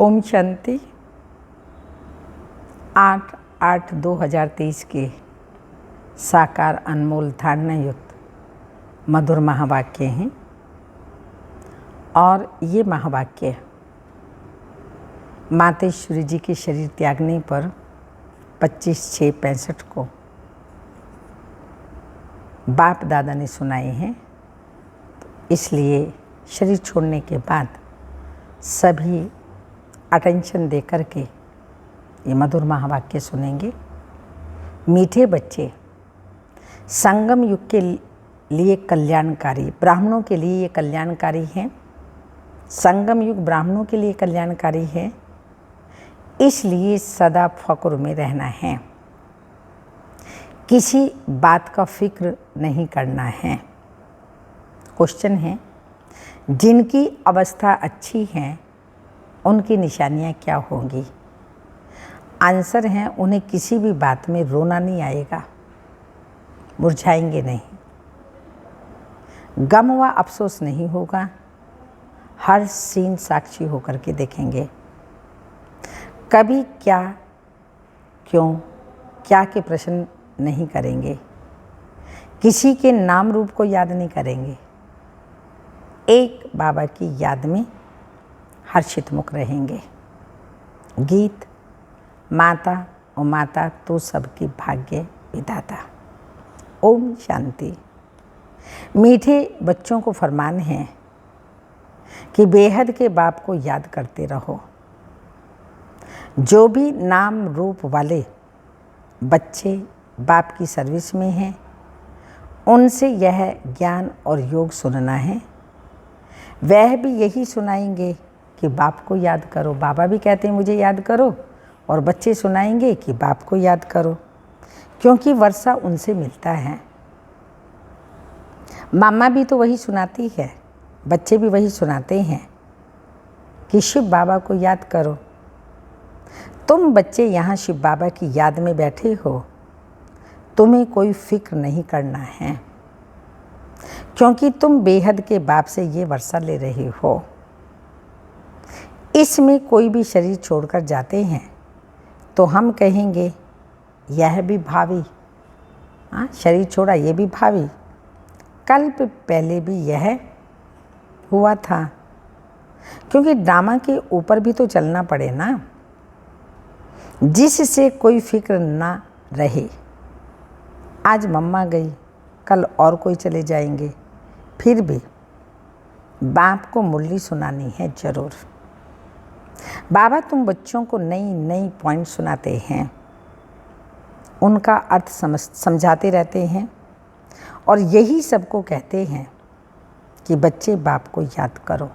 ओम शांति। 8/8/2023 के साकार अनमोल धारणा युक्त मधुर महावाक्य हैं और ये महावाक्य मातेश्वरी जी के शरीर त्यागने पर 25/6/65 को बाप दादा ने सुनाए हैं। इसलिए शरीर छोड़ने के बाद सभी अटेंशन दे कर के ये मधुर महावाक्य सुनेंगे। मीठे बच्चे संगम युग के लिए कल्याणकारी, ब्राह्मणों के लिए ये कल्याणकारी हैं। संगम युग ब्राह्मणों के लिए कल्याणकारी है, इसलिए सदा फ़क्र में रहना है, किसी बात का फिक्र नहीं करना है। क्वेश्चन है, जिनकी अवस्था अच्छी है उनकी निशानियां क्या होंगी? आंसर है, उन्हें किसी भी बात में रोना नहीं आएगा, मुरझाएंगे नहीं, गम व अफसोस नहीं होगा, हर सीन साक्षी होकर के देखेंगे। कभी क्या, क्यों, क्या के प्रश्न नहीं करेंगे, किसी के नाम रूप को याद नहीं करेंगे, एक बाबा की याद में हर्षित मुख रहेंगे। गीत माता और माता तो सबकी भाग्य विधाता। ओम शांति। मीठे बच्चों को फरमान है कि बेहद के बाप को याद करते रहो। जो भी नाम रूप वाले बच्चे बाप की सर्विस में हैं, उनसे यह ज्ञान और योग सुनना है। वह भी यही सुनाएंगे कि बाप को याद करो। बाबा भी कहते हैं मुझे याद करो, और बच्चे सुनाएंगे कि बाप को याद करो, क्योंकि वर्षा उनसे मिलता है। मामा भी तो वही सुनाती है, बच्चे भी वही सुनाते हैं कि शिव बाबा को याद करो। तुम बच्चे यहाँ शिव बाबा की याद में बैठे हो, तुम्हें कोई फिक्र नहीं करना है, क्योंकि तुम बेहद के बाप से ये वर्षा ले रहे हो। इसमें कोई भी शरीर छोड़कर जाते हैं तो हम कहेंगे यह भी भावी, शरीर छोड़ा ये भी भावी, कल्प पहले भी यह हुआ था, क्योंकि ड्रामा के ऊपर भी तो चलना पड़े ना, जिससे कोई फिक्र ना रहे। आज मम्मा गई, कल और कोई चले जाएंगे, फिर भी बाप को मुरली सुनानी है जरूर। बाबा तुम बच्चों को नई नई पॉइंट सुनाते हैं, उनका अर्थ समझाते रहते हैं, और यही सबको कहते हैं कि बच्चे बाप को याद करो।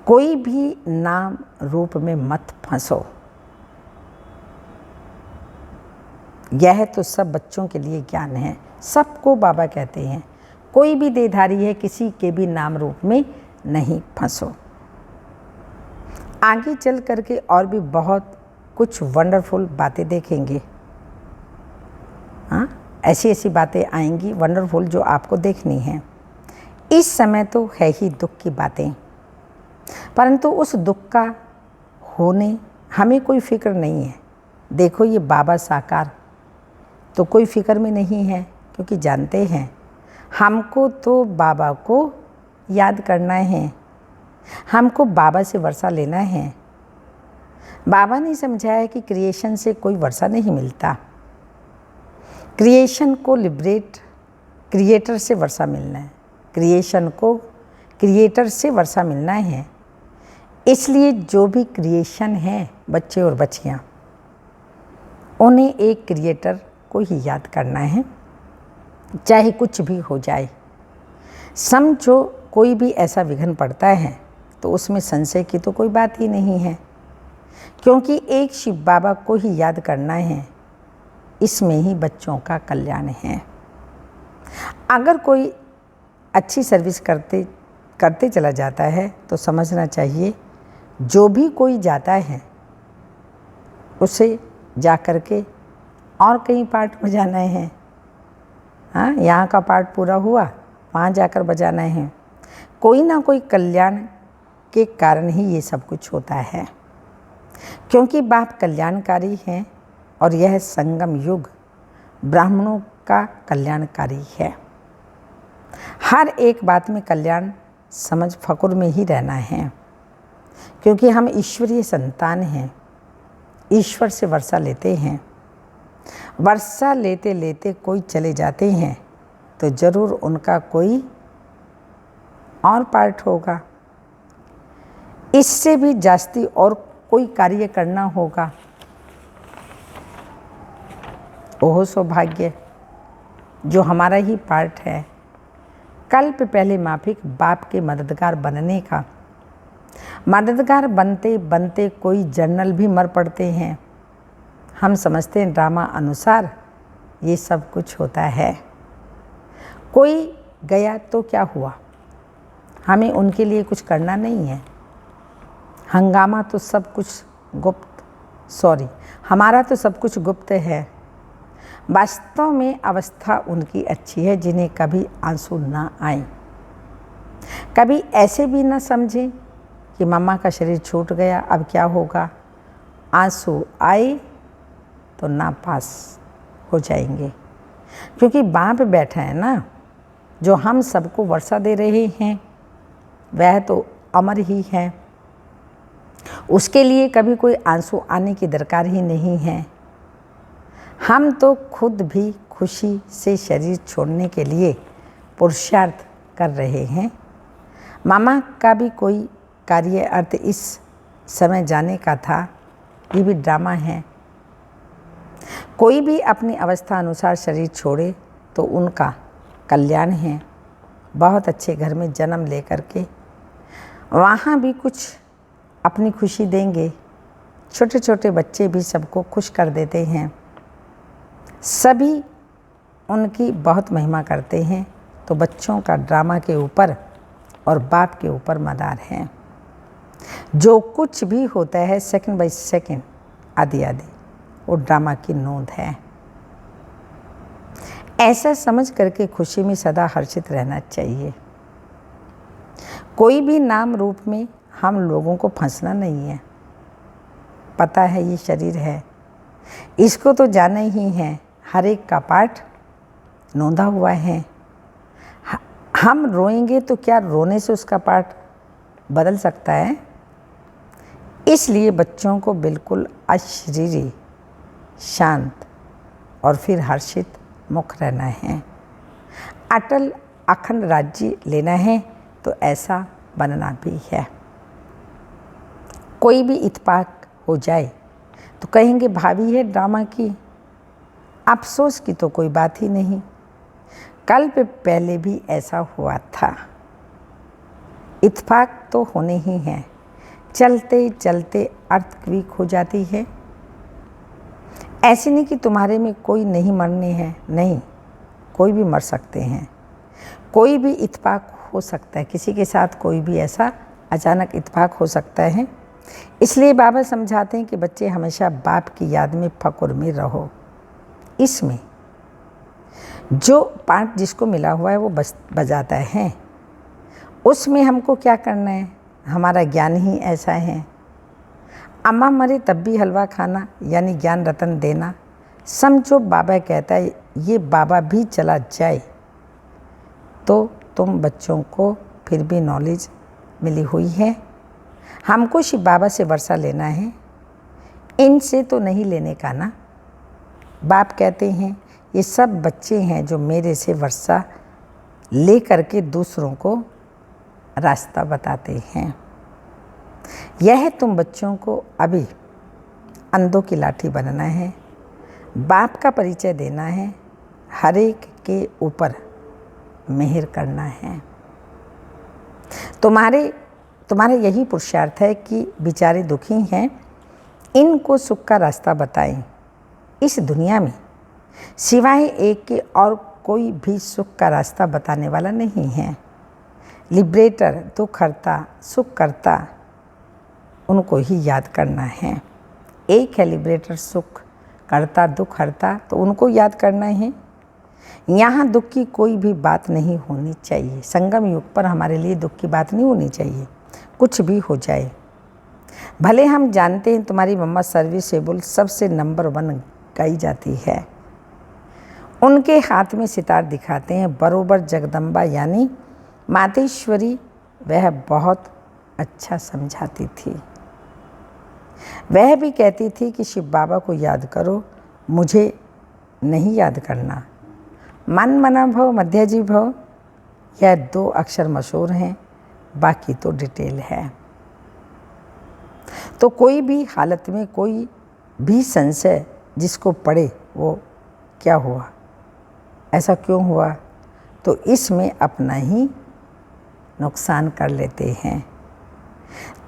कोई भी नाम रूप में मत फंसो। यह तो सब बच्चों के लिए ज्ञान है, सबको बाबा कहते हैं कोई भी देहधारी है, किसी के भी नाम रूप में नहीं फंसो। आगे चल करके और भी बहुत कुछ वंडरफुल बातें देखेंगे। ऐसी ऐसी बातें आएंगी वंडरफुल जो आपको देखनी है। इस समय तो है ही दुख की बातें, परंतु उस दुख का होने हमें कोई फिक्र नहीं है। देखो ये बाबा साकार तो कोई फिक्र में नहीं है, क्योंकि जानते हैं हमको तो बाबा को याद करना है, हमको बाबा से वर्षा लेना है। बाबा ने समझाया कि क्रिएशन से कोई वर्षा नहीं मिलता, क्रिएशन को लिबरेट क्रिएटर से वर्षा मिलना है, क्रिएशन को क्रिएटर से वर्षा मिलना है। इसलिए जो भी क्रिएशन है, बच्चे और बच्चियाँ, उन्हें एक क्रिएटर को ही याद करना है, चाहे कुछ भी हो जाए। समझो कोई भी ऐसा विघ्न पड़ता है तो उसमें संशय की तो कोई बात ही नहीं है, क्योंकि एक शिव बाबा को ही याद करना है, इसमें ही बच्चों का कल्याण है। अगर कोई अच्छी सर्विस करते चला जाता है तो समझना चाहिए जो भी कोई जाता है उसे जा कर के और कहीं पार्ट बजाना है। यहाँ का पार्ट पूरा हुआ, वहाँ जाकर बजाना है। कोई ना कोई कल्याण के कारण ही ये सब कुछ होता है, क्योंकि बाप कल्याणकारी हैं और यह संगम युग ब्राह्मणों का कल्याणकारी है। हर एक बात में कल्याण समझ फकुर में ही रहना है, क्योंकि हम ईश्वरीय संतान हैं। ईश्वर से वर्षा लेते हैं। वर्षा लेते लेते कोई चले जाते हैं तो जरूर उनका कोई और पार्ट होगा। इससे भी जास्ती और कोई कार्य करना होगा। ओह सौभाग्य जो हमारा ही पार्ट है। कल्प पहले माफिक बाप के मददगार बनने का। मददगार बनते बनते कोई जर्नल भी मर पड़ते हैं। हम समझते हैं ड्रामा अनुसार ये सब कुछ होता है। कोई गया तो क्या हुआ, हमें उनके लिए कुछ करना नहीं है। हंगामा तो सब कुछ हमारा तो सब कुछ गुप्त है। वास्तव में अवस्था उनकी अच्छी है जिन्हें कभी आंसू ना आए, कभी ऐसे भी ना समझें कि मम्मा का शरीर छूट गया, अब क्या होगा। आंसू आए तो नापास हो जाएंगे, क्योंकि बाप बैठा है ना, जो हम सबको वर्षा दे रहे हैं, वह तो अमर ही है। उसके लिए कभी कोई आंसू आने की दरकार ही नहीं है। हम तो खुद भी खुशी से शरीर छोड़ने के लिए पुरुषार्थ कर रहे हैं। मामा का भी कोई कार्य अर्थ इस समय जाने का था, ये भी ड्रामा है। कोई भी अपनी अवस्था अनुसार शरीर छोड़े तो उनका कल्याण है। बहुत अच्छे घर में जन्म लेकर के वहाँ भी कुछ अपनी खुशी देंगे। छोटे छोटे बच्चे भी सबको खुश कर देते हैं। सभी उनकी बहुत महिमा करते हैं। तो बच्चों का ड्रामा के ऊपर और बाप के ऊपर मदार है। जो कुछ भी होता है सेकंड बाय सेकंड आदि आदि वो ड्रामा की नोंद है। ऐसा समझ करके खुशी में सदा हर्षित रहना चाहिए। कोई भी नाम रूप में हम लोगों को फंसना नहीं है। पता है ये शरीर है, इसको तो जाना ही है। हर एक का पाठ नोंदा हुआ है। हम रोएंगे तो क्या रोने से उसका पाठ बदल सकता है। इसलिए बच्चों को बिल्कुल अशरीरी, शांत और फिर हर्षित मुख रहना है। अटल अखंड राज्य लेना है तो ऐसा बनना भी है। कोई भी इत्तेफाक हो जाए तो कहेंगे भाभी है ड्रामा की। अफसोस की तो कोई बात ही नहीं। कल पे पहले भी ऐसा हुआ था। इत्तेफाक तो होने ही हैं। चलते चलते अर्थक्वेक हो जाती है। ऐसे नहीं कि तुम्हारे में कोई नहीं मरने हैं, नहीं, कोई भी मर सकते हैं। कोई भी इत्तेफाक हो सकता है। किसी के साथ कोई भी ऐसा अचानक इत्तेफाक हो सकता है। इसलिए बाबा समझाते हैं कि बच्चे हमेशा बाप की याद में फकुर में रहो। इसमें जो पार्ट जिसको मिला हुआ है वो बजाता है। उसमें हमको क्या करना है, हमारा ज्ञान ही ऐसा है। अम्मा मरे तब भी हलवा खाना, यानी ज्ञान रतन देना। समझो बाबा कहता है ये बाबा भी चला जाए तो तुम बच्चों को फिर भी नॉलेज मिली हुई है। हमको शिव बाबा से वर्षा लेना है, इनसे तो नहीं लेने का ना। बाप कहते हैं ये सब बच्चे हैं जो मेरे से वर्षा ले करके दूसरों को रास्ता बताते हैं। यह तुम बच्चों को अभी अंधों की लाठी बनना है। बाप का परिचय देना है। हर एक के ऊपर मेहर करना है। तुम्हारे यही पुरुषार्थ है कि बेचारे दुखी हैं, इनको सुख का रास्ता बताएं। इस दुनिया में सिवाय एक के और कोई भी सुख का रास्ता बताने वाला नहीं है। लिबरेटर, दुख हरता, सुख करता, उनको ही याद करना है। एक है लिबरेटर, सुख करता, दुख हरता, तो उनको याद करना है। यहाँ दुख की कोई भी बात नहीं होनी चाहिए। संगम युग पर हमारे लिए दुख की बात नहीं होनी चाहिए। कुछ भी हो जाए। भले हम जानते हैं तुम्हारी मम्मा सर्विसेबल सबसे नंबर 1 गाई जाती है। उनके हाथ में सितार दिखाते हैं बरोबर जगदम्बा यानी मातेश्वरी। वह बहुत अच्छा समझाती थी। वह भी कहती थी कि शिव बाबा को याद करो, मुझे नहीं याद करना। मन मना भव मध्यजी भव, यह 2 अक्षर मशहूर हैं, बाकी तो डिटेल है। तो कोई भी हालत में कोई भी संशय जिसको पड़े वो क्या हुआ, ऐसा क्यों हुआ, तो इसमें अपना ही नुकसान कर लेते हैं।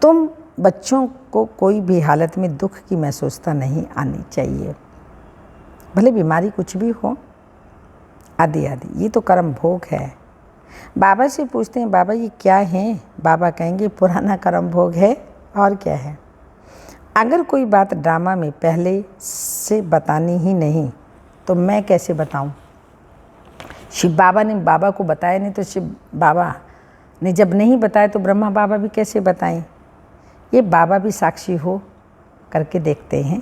तुम बच्चों को कोई भी हालत में दुख की महसूसता नहीं आनी चाहिए, भले बीमारी कुछ भी हो, आदि आदि। ये तो कर्म भोग है। बाबा से पूछते हैं बाबा ये क्या है, बाबा कहेंगे पुराना कर्म भोग है और क्या है। अगर कोई बात ड्रामा में पहले से बतानी ही नहीं तो मैं कैसे बताऊं। शिव बाबा ने बाबा को बताया नहीं तो शिव बाबा ने जब नहीं बताया तो ब्रह्मा बाबा भी कैसे बताएं। ये बाबा भी साक्षी हो करके देखते हैं,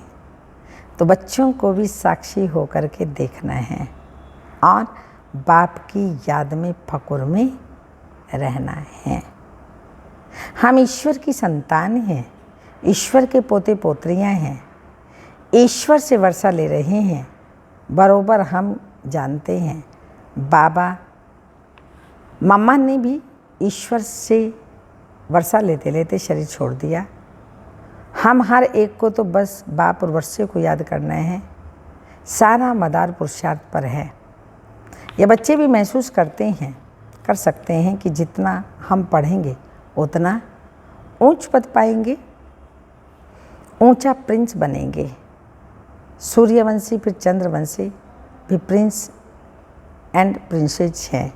तो बच्चों को भी साक्षी हो करके देखना है और बाप की याद में फकुर में रहना है। हम ईश्वर की संतान हैं, ईश्वर के पोते पोत्रियां हैं, ईश्वर से वर्षा ले रहे हैं। बरोबर हम जानते हैं बाबा मम्मा ने भी ईश्वर से वर्षा लेते लेते शरीर छोड़ दिया। हम हर एक को तो बस बाप और वर्षे को याद करना है, सारा मदार पुरुषार्थ पर है। ये बच्चे भी महसूस करते हैं, कर सकते हैं कि जितना हम पढ़ेंगे उतना ऊंच पद पाएंगे, ऊंचा प्रिंस बनेंगे। सूर्यवंशी फिर चंद्रवंशी भी प्रिंस एंड प्रिंसेस हैं।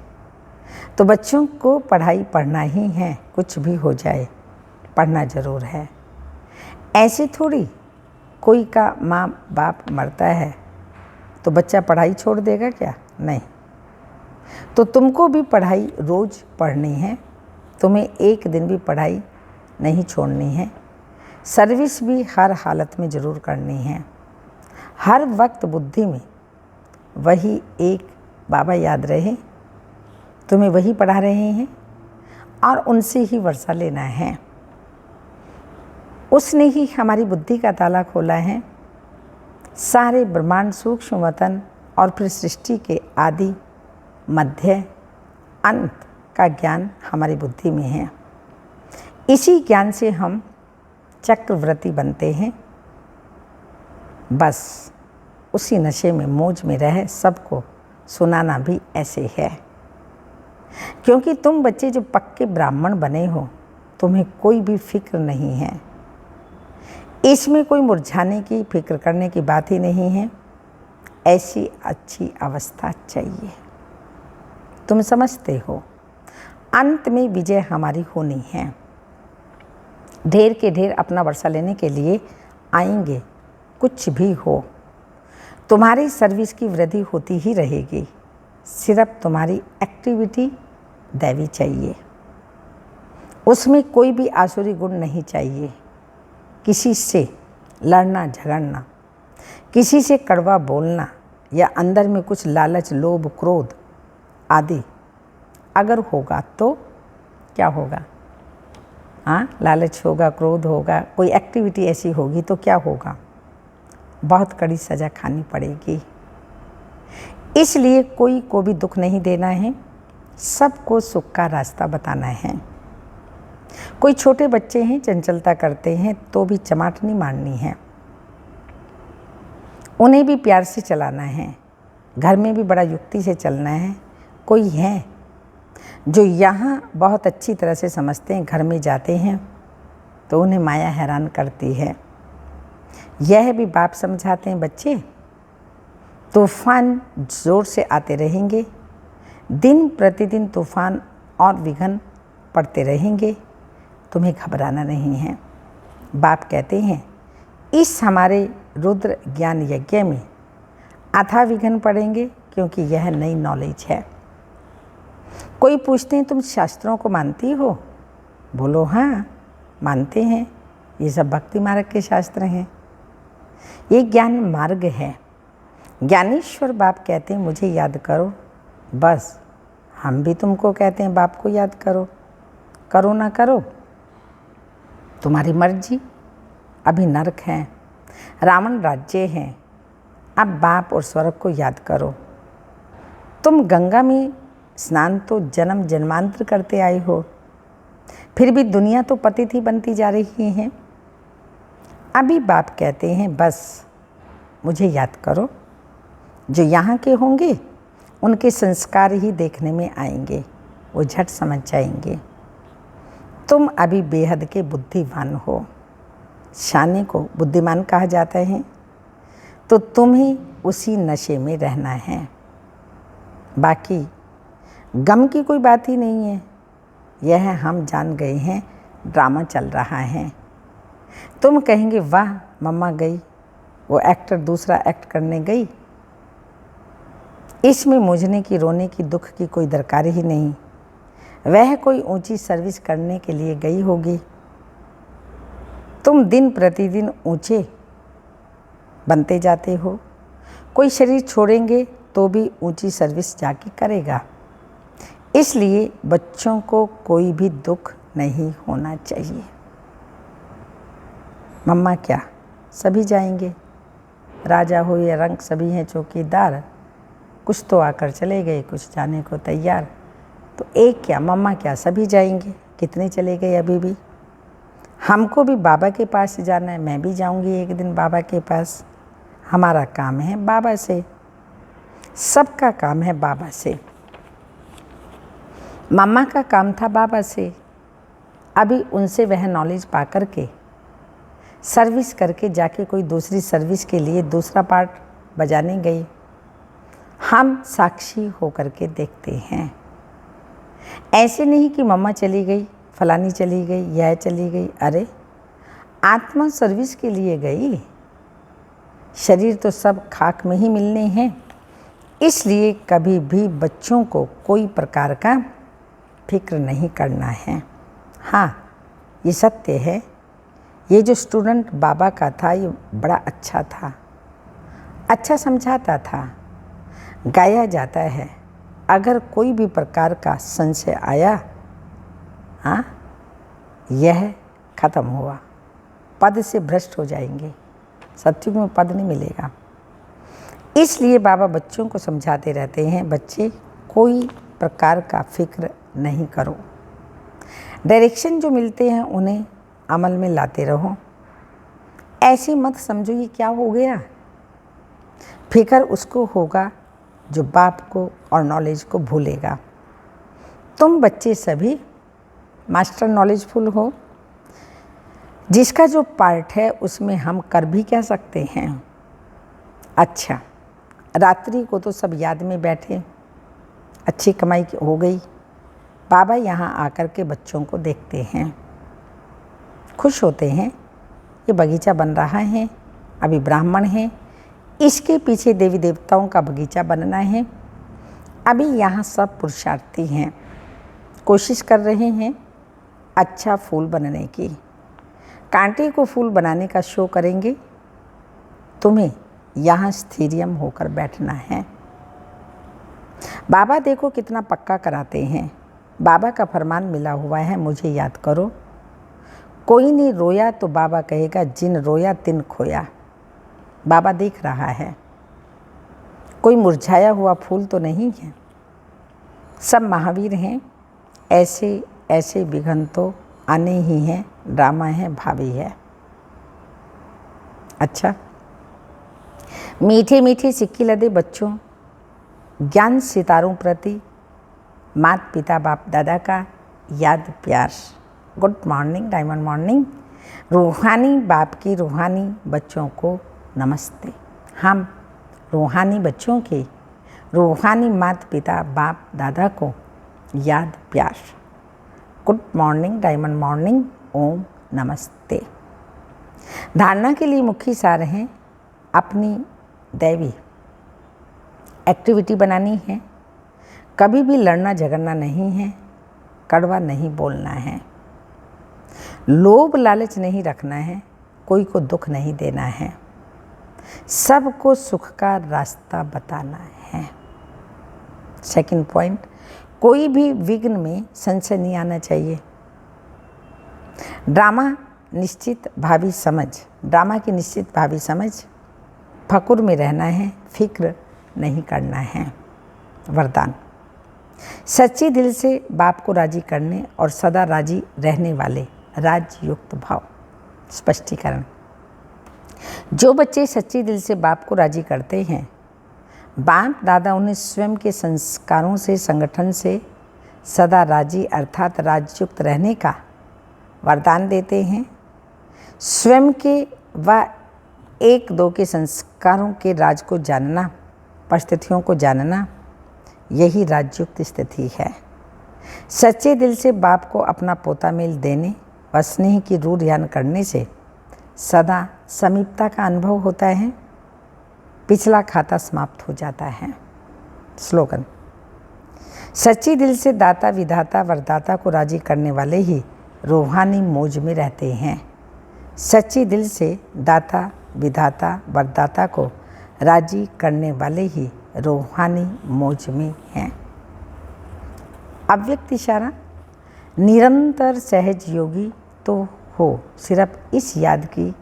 तो बच्चों को पढ़ाई पढ़ना ही है, कुछ भी हो जाए पढ़ना ज़रूर है। ऐसे थोड़ी कोई का माँ बाप मरता है तो बच्चा पढ़ाई छोड़ देगा क्या, नहीं। तो तुमको भी पढ़ाई रोज़ पढ़नी है, तुम्हें एक दिन भी पढ़ाई नहीं छोड़नी है। सर्विस भी हर हालत में ज़रूर करनी है। हर वक्त बुद्धि में वही एक बाबा याद रहे, तुम्हें वही पढ़ा रहे हैं और उनसे ही वर्षा लेना है। उसने ही हमारी बुद्धि का ताला खोला है। सारे ब्रह्मांड सूक्ष्म वतन और फिर सृष्टि के आदि मध्य अंत का ज्ञान हमारी बुद्धि में है। इसी ज्ञान से हम चक्रवर्ती बनते हैं। बस उसी नशे में मौज में रह सबको सुनाना भी ऐसे है। क्योंकि तुम बच्चे जो पक्के ब्राह्मण बने हो, तुम्हें कोई भी फिक्र नहीं है। इसमें कोई मुरझाने की फिक्र करने की बात ही नहीं है। ऐसी अच्छी अवस्था चाहिए। तुम समझते हो अंत में विजय हमारी होनी है। ढेर के ढेर अपना वर्षा लेने के लिए आएंगे। कुछ भी हो तुम्हारी सर्विस की वृद्धि होती ही रहेगी। सिर्फ तुम्हारी एक्टिविटी दैवी चाहिए, उसमें कोई भी आसुरी गुण नहीं चाहिए। किसी से लड़ना झगड़ना, किसी से कड़वा बोलना या अंदर में कुछ लालच लोभ क्रोध आदि अगर होगा तो क्या होगा। हाँ, लालच होगा, क्रोध होगा, कोई एक्टिविटी ऐसी होगी तो क्या होगा, बहुत कड़ी सज़ा खानी पड़ेगी। इसलिए कोई को भी दुख नहीं देना है, सबको सुख का रास्ता बताना है। कोई छोटे बच्चे हैं चंचलता करते हैं तो भी चमाट नहीं मारनी है, उन्हें भी प्यार से चलाना है। घर में भी बड़ा युक्ति से चलना है। कोई है जो यहाँ बहुत अच्छी तरह से समझते हैं, घर में जाते हैं तो उन्हें माया हैरान करती है। यह भी बाप समझाते हैं बच्चे तूफान ज़ोर से आते रहेंगे, दिन प्रतिदिन तूफान और विघ्न पड़ते रहेंगे, तुम्हें घबराना नहीं है। बाप कहते हैं इस हमारे रुद्र ज्ञान यज्ञ में अथाह विघ्न पड़ेंगे क्योंकि यह नई नॉलेज है। कोई पूछते हैं तुम शास्त्रों को मानती हो, बोलो हाँ, मानते हैं ये सब भक्ति मार्ग के शास्त्र हैं, ये ज्ञान मार्ग है। ज्ञानेश्वर बाप कहते हैं मुझे याद करो, बस हम भी तुमको कहते हैं बाप को याद करो, करो ना करो तुम्हारी मर्जी। अभी नरक है, रावण राज्य है, अब बाप और स्वर्ग को याद करो। तुम गंगा में स्नान तो जन्म जन्मांतर करते आए हो, फिर भी दुनिया तो पतित ही बनती जा रही है। अभी बाप कहते हैं बस मुझे याद करो, जो यहाँ के होंगे उनके संस्कार ही देखने में आएंगे, वो झट समझ जाएंगे। तुम अभी बेहद के बुद्धिमान हो, शाने को बुद्धिमान कहा जाता है, तो तुम्हें उसी नशे में रहना है। बाकी गम की कोई बात ही नहीं है, यह हम जान गए हैं ड्रामा चल रहा है। तुम कहेंगे वाह मम्मा गई, वो एक्टर दूसरा एक्ट करने गई, इसमें मुझने की रोने की दुख की कोई दरकार ही नहीं, वह कोई ऊंची सर्विस करने के लिए गई होगी। तुम दिन प्रतिदिन ऊंचे बनते जाते हो, कोई शरीर छोड़ेंगे तो भी ऊंची सर्विस जाके करेगा। इसलिए बच्चों को कोई भी दुख नहीं होना चाहिए। मम्मा क्या सभी जाएंगे, राजा हो या रंक सभी हैं चौकीदार, कुछ तो आकर चले गए, कुछ जाने को तैयार, तो एक क्या मम्मा क्या सभी जाएंगे। कितने चले गए अभी भी, हमको भी बाबा के पास जाना है, मैं भी जाऊंगी एक दिन बाबा के पास। हमारा काम है बाबा से, सबका काम है बाबा से। मम्मा का काम था बाबा से, अभी उनसे वह नॉलेज पा कर के सर्विस करके जाके कोई दूसरी सर्विस के लिए दूसरा पार्ट बजाने गई। हम साक्षी होकर के देखते हैं, ऐसे नहीं कि मम्मा चली गई, फलानी चली गई, यह चली गई। अरे आत्मा सर्विस के लिए गई, शरीर तो सब खाक में ही मिलने हैं। इसलिए कभी भी बच्चों को कोई प्रकार का फिक्र नहीं करना है। हाँ ये सत्य है, ये जो स्टूडेंट बाबा का था ये बड़ा अच्छा था, अच्छा समझाता था, गाया जाता है। अगर कोई भी प्रकार का संशय आया, हाँ यह खत्म हुआ, पद से भ्रष्ट हो जाएंगे, सत्युग में पद नहीं मिलेगा। इसलिए बाबा बच्चों को समझाते रहते हैं, बच्चे कोई प्रकार का फिक्र नहीं करो, डायरेक्शन जो मिलते हैं उन्हें अमल में लाते रहो। ऐसे मत समझो ये क्या हो गया, फिक्र उसको होगा जो बाप को और नॉलेज को भूलेगा। तुम बच्चे सभी मास्टर नॉलेजफुल हो, जिसका जो पार्ट है उसमें हम कर भी क्या सकते हैं। अच्छा रात्रि को तो सब याद में बैठे, अच्छी कमाई हो गई, बाबा यहाँ आकर के बच्चों को देखते हैं, खुश होते हैं। ये बगीचा बन रहा है, अभी ब्राह्मण हैं, इसके पीछे देवी देवताओं का बगीचा बनना है। अभी यहाँ सब पुरुषार्थी हैं, कोशिश कर रहे हैं अच्छा फूल बनने की। कांटे को फूल बनाने का शो करेंगे, तुम्हें यहाँ स्थिरियम होकर बैठना है। बाबा देखो कितना पक्का कराते हैं, बाबा का फरमान मिला हुआ है मुझे याद करो। कोई नहीं रोया तो बाबा कहेगा जिन रोया तिन खोया। बाबा देख रहा है, कोई मुरझाया हुआ फूल तो नहीं है, सब महावीर हैं। ऐसे ऐसे विघ्न तो आने ही हैं, ड्रामा है, भावी है। अच्छा मीठे मीठे सिक्के लदे बच्चों, ज्ञान सितारों प्रति माता पिता बाप दादा का याद प्यार। Good morning, diamond morning. रूहानी बाप की रूहानी बच्चों को नमस्ते। हम रूहानी बच्चों के रूहानी माता पिता बाप दादा को याद प्यार। गुड मॉर्निंग, डायमंड मॉर्निंग, ओम नमस्ते। धारणा के लिए मुख्य सार हैं, अपनी दैवी एक्टिविटी बनानी है, कभी भी लड़ना झगड़ना नहीं है, कड़वा नहीं बोलना है। लोभ लालच नहीं रखना है, कोई को दुख नहीं देना है, सबको सुख का रास्ता बताना है। सेकंड पॉइंट, कोई भी विघ्न में संशय नहीं आना चाहिए। ड्रामा की निश्चित भावी समझ, फकुर में रहना है, फिक्र नहीं करना है। वरदान, सच्चे दिल से बाप को राजी करने और सदा राजी रहने वाले राजयुक्त भाव। स्पष्टीकरण, जो बच्चे सच्चे दिल से बाप को राजी करते हैं, बाप दादा उन्हें स्वयं के संस्कारों से, संगठन से सदा राजी अर्थात राजयुक्त रहने का वरदान देते हैं। स्वयं के व एक दो के संस्कारों के राज को जानना, परिस्थितियों को जानना, यही राजयुक्त स्थिति है। सच्चे दिल से बाप को अपना पोता मेल देने व स्नेह की रूढ़ ध्यान करने से सदा समीपता का अनुभव होता है, पिछला खाता समाप्त हो जाता है। स्लोगन, सच्चे दिल से दाता विधाता वरदाता को राजी करने वाले ही रूहानी मौज में रहते हैं। सच्चे दिल से दाता विधाता वरदाता को राजी करने वाले ही रूहानी मौज में हैं। अव्यक्त इशारा, निरंतर सहज योगी तो हो, सिर्फ इस याद की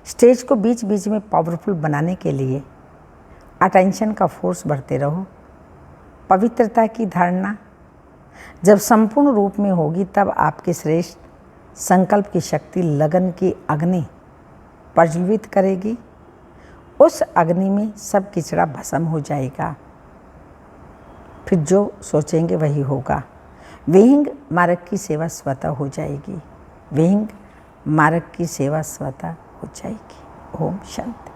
स्टेज को बीच बीच में पावरफुल बनाने के लिए अटेंशन का फोर्स बढ़ते रहो। पवित्रता की धारणा जब संपूर्ण रूप में होगी, तब आपके श्रेष्ठ संकल्प की शक्ति लगन की अग्नि प्रज्वलित करेगी। उस अग्नि में सब किचड़ा भस्म हो जाएगा, फिर जो सोचेंगे वही होगा। विहिंग मार्ग की सेवा स्वतः हो जाएगी। विहिंग मार्ग की सेवा स्वतः हो जाएगी। ओम शांति।